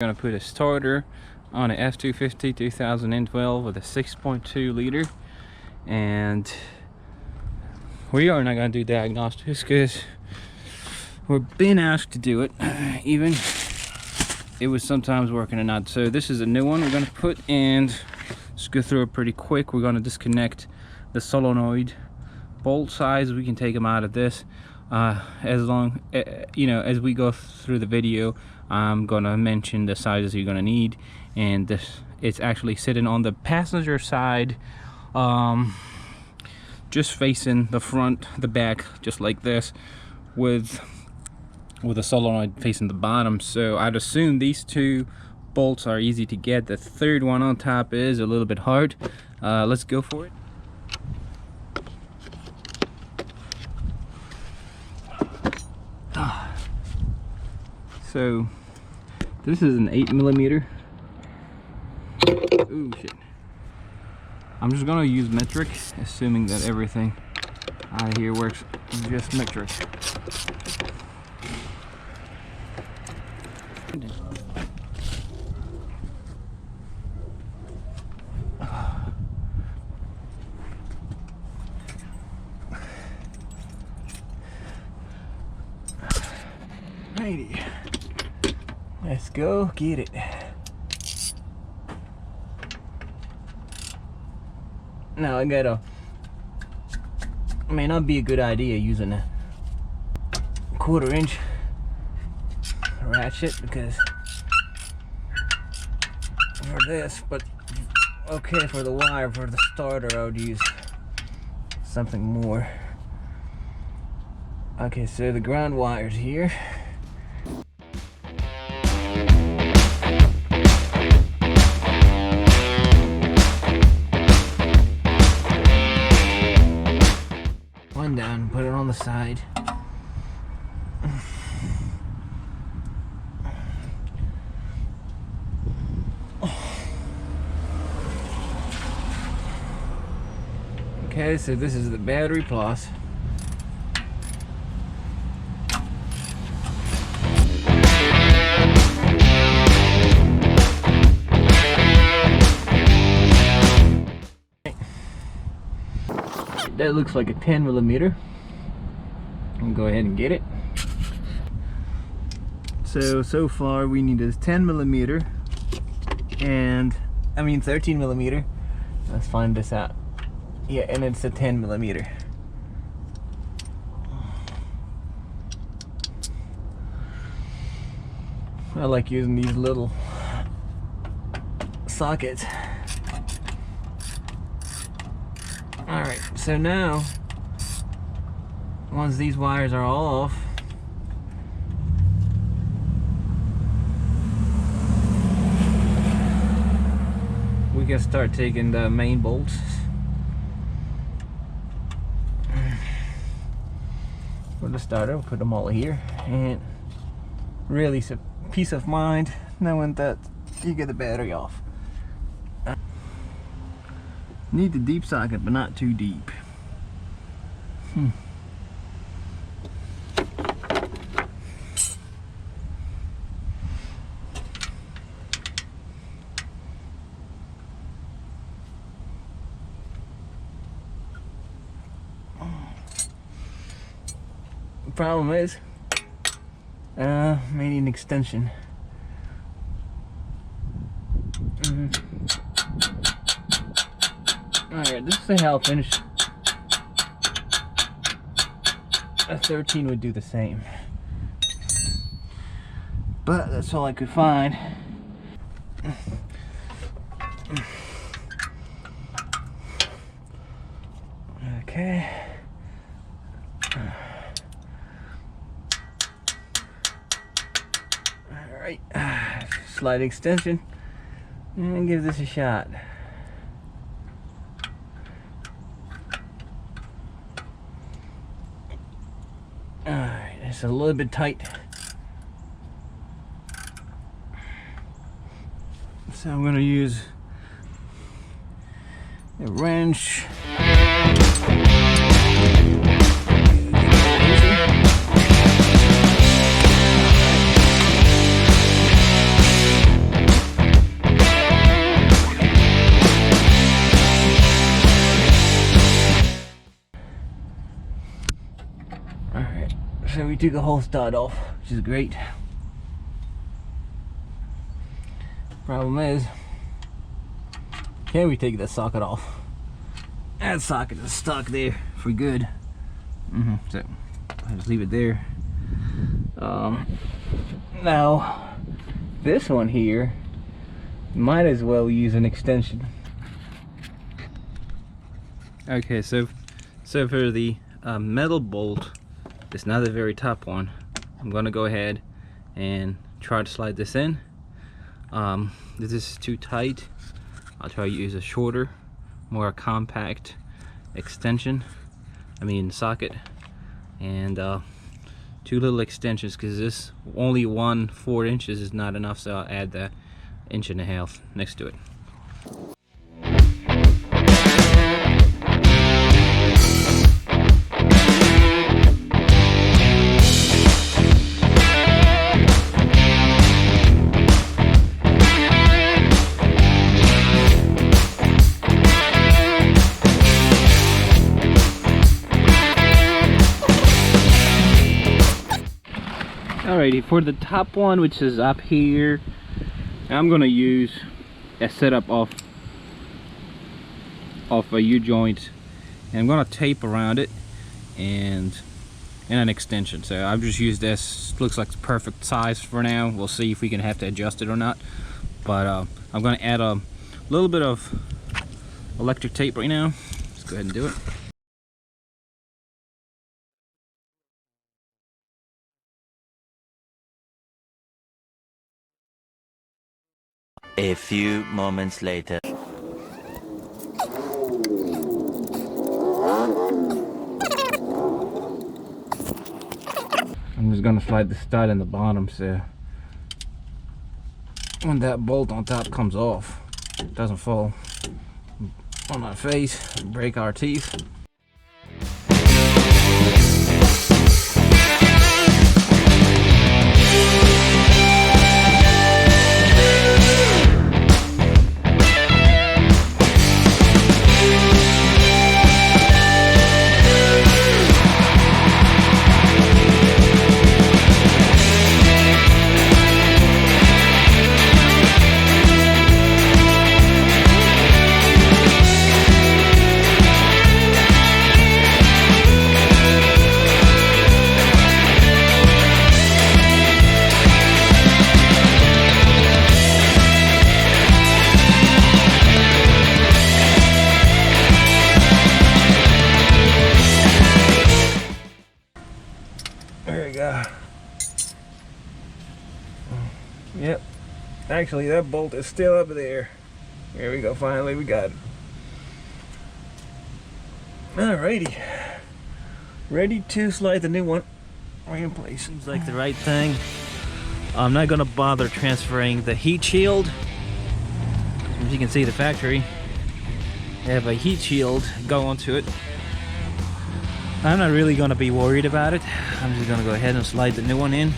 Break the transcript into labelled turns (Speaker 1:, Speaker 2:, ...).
Speaker 1: Gonna put a starter on an F250 2012 with a 6.2 liter, and we are not gonna do diagnostics because we're being asked to do it, even it was sometimes working or not. So this is a new one we're gonna put, and let's go through it pretty quick. We're gonna disconnect the solenoid bolt size. We can take them out of this as long as we go through the video. I'm gonna mention the sizes you're gonna need, and this it's actually sitting on the passenger side, just facing the front, the back, just like this, with a solenoid facing the bottom. So I'd assume these two bolts are easy to get. The third one on top is a little bit hard. Let's go for it. So this is an 8mm. Ooh, shit. I'm just gonna use metric, assuming that everything out of here works just metric. Righty. Let's go get it. Now may not be a good idea using a 1/4" ratchet because for this, but okay for the wire. For the starter I would use something more. Okay, so the ground wire's here. Down, put it on the side. Okay, so this is the battery plus. That looks like a 10mm. I'll go ahead and get it. So far we need a 10mm and 13mm. Let's find this out. Yeah, and it's a 10mm. I like using these little sockets. Alright, so now once these wires are all off, we can start taking the main bolts. For the starter, we'll put them all here, and really it's a peace of mind knowing that you get the battery off. Need the deep socket, but not too deep. The problem is, may need an extension. Alright, this is how I'll finish. A 13 would do the same. But that's all I could find. Okay. Alright. Slight extension. And give this a shot. Alright, it's a little bit tight. So I'm going to use a wrench. we took a whole stud off, which is great. Problem is, can we take that socket off? That socket is stuck there for good. So I'll just leave it there. Now this one here might as well use an extension. Okay, so for the metal bolt, it's not the very top one. I'm gonna go ahead and try to slide this in. This is too tight. I'll try to use a shorter, more compact extension, socket, and 2 little extensions, because this only 4 inches is not enough, so I'll add the 1.5 inches next to it. Alrighty, for the top one, which is up here, I'm gonna use a setup of a U-joint, and I'm gonna tape around it and an extension. So I've just used this. Looks like the perfect size for now. We'll see if we can have to adjust it or not. But I'm gonna add a little bit of electric tape right now. Let's go ahead and do it.
Speaker 2: A few moments later.
Speaker 1: I'm just gonna slide the stud in the bottom, so when that bolt on top comes off, it doesn't fall on my face and break our teeth. There we go. Yep. Actually, that bolt is still up there. There we go. Finally, we got it. Alrighty. Ready to slide the new one right in place.
Speaker 2: Seems like the right thing. I'm not gonna bother transferring the heat shield. As you can see, the factory, they have a heat shield going to it. I'm not really gonna be worried about it. I'm just gonna go ahead and slide the new one in.